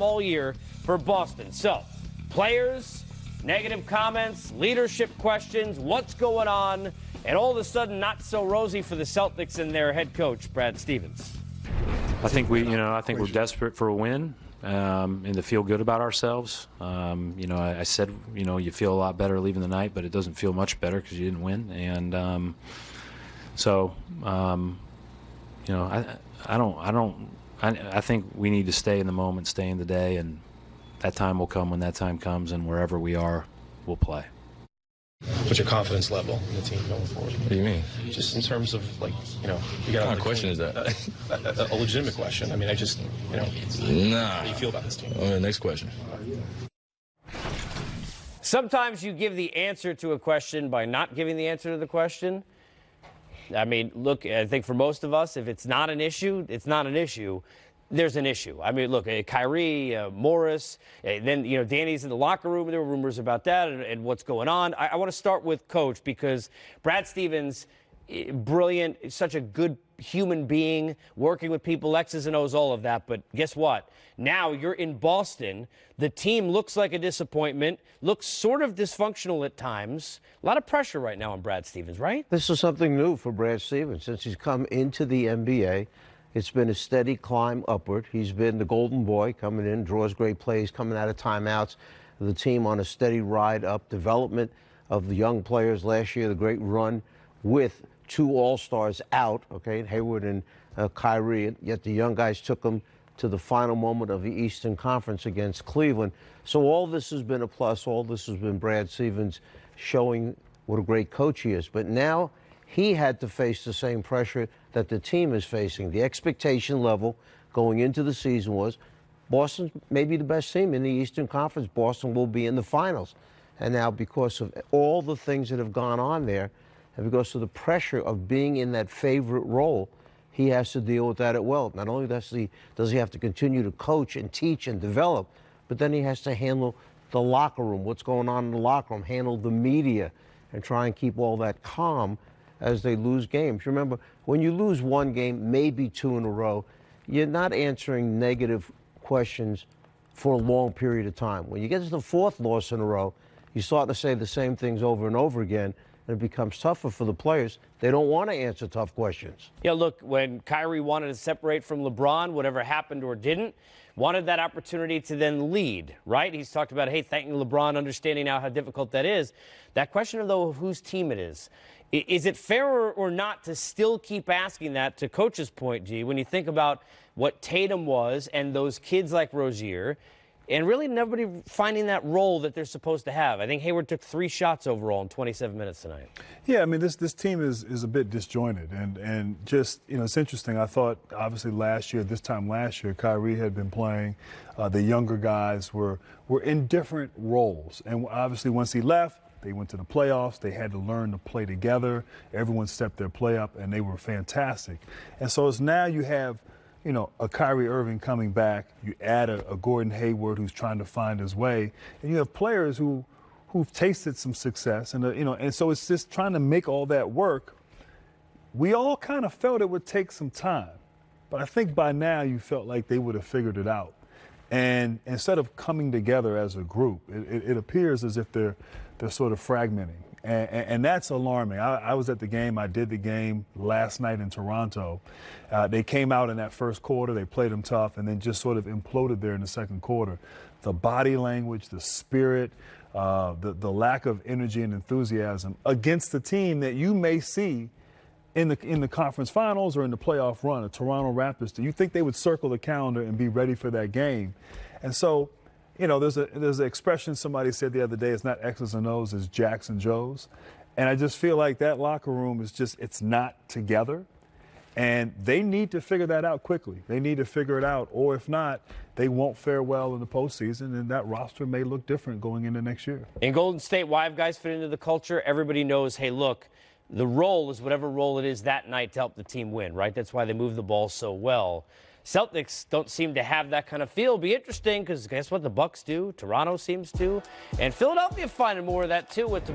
time all year for Boston. So, players, negative comments, leadership questions, what's going on, and all of a sudden not so rosy for the Celtics and their head coach, Brad Stevens. I think we're desperate for a win, and to feel good about ourselves. I said, you feel a lot better leaving the night, but it doesn't feel much better because you didn't win. And I think we need to stay in the moment, stay in the day, and that time will come when that time comes, and wherever we are, we'll play. What's your confidence level in the team going forward? What do you mean? Just in terms of, you got what kind of question is that? A legitimate question. I mean, Nah. How do you feel about this team? Next question. Sometimes you give the answer to a question by not giving the answer to the question. I mean, look, I think for most of us, if it's not an issue, it's not an issue. There's an issue. I mean, look, Kyrie, Morris, then, Danny's in the locker room. There were rumors about that and what's going on. I want to start with Coach because Brad Stevens, brilliant, such a good human being, working with people, X's and O's, all of that. But guess what? Now you're in Boston. The team looks like a disappointment, looks sort of dysfunctional at times. A lot of pressure right now on Brad Stevens, right? This is something new for Brad Stevens. Since he's come into the NBA, it's been a steady climb upward. He's been the golden boy coming in, draws great plays, coming out of timeouts. The team on a steady ride up. Development of the young players last year, the great run with two All-Stars out, okay, Hayward and Kyrie, yet the young guys took them to the final moment of the Eastern Conference against Cleveland. So all this has been a plus. All this has been Brad Stevens showing what a great coach he is. But now he had to face the same pressure that the team is facing. The expectation level going into the season was Boston may be the best team in the Eastern Conference. Boston will be in the finals. And now because of all the things that have gone on there, and because of the pressure of being in that favorite role, he has to deal with that as well. Not only does he have to continue to coach and teach and develop, but then he has to handle the locker room, what's going on in the locker room, handle the media, and try and keep all that calm as they lose games. Remember, when you lose one game, maybe two in a row, you're not answering negative questions for a long period of time. When you get to the fourth loss in a row, you start to say the same things over and over again, and it becomes tougher for the players. They don't want to answer tough questions. Yeah, look, when Kyrie wanted to separate from LeBron, whatever happened or didn't, wanted that opportunity to then lead, right? He's talked about, hey, thanking LeBron, understanding now how difficult that is. That question, though, of whose team it is it fair or not to still keep asking that, to Coach's point, G, when you think about what Tatum was and those kids like Rozier, and really nobody finding that role that they're supposed to have. I think Hayward took 3 shots overall in 27 minutes tonight. Yeah, I mean, this team is a bit disjointed. And just, it's interesting. I thought, obviously, this time last year, Kyrie had been playing. The younger guys were in different roles. And obviously, once he left, they went to the playoffs. They had to learn to play together. Everyone stepped their play up, and they were fantastic. And so it's now you have a Kyrie Irving coming back, you add a Gordon Hayward who's trying to find his way, and you have players who've tasted some success, and so it's just trying to make all that work. We all kind of felt it would take some time, but I think by now you felt like they would have figured it out. And instead of coming together as a group, it appears as if they're sort of fragmenting. And that's alarming. I was at the game. I did the game last night in Toronto. They came out in that first quarter. They played them tough and then just sort of imploded there in the second quarter. The body language, the spirit, the lack of energy and enthusiasm against the team that you may see in the conference finals or in the playoff run, a Toronto Raptors. Do you think they would circle the calendar and be ready for that game? And so, there's an expression somebody said the other day, it's not X's and O's, it's Jacks and Joes. And I just feel like that locker room it's not together. And they need to figure that out quickly. They need to figure it out, or if not, they won't fare well in the postseason, and that roster may look different going into next year. In Golden State, why have guys fit into the culture? Everybody knows, hey, look, the role is whatever role it is that night to help the team win, right? That's why they move the ball so well. Celtics don't seem to have that kind of feel. Be interesting because guess what the Bucks do? Toronto seems to. And Philadelphia finding more of that too with the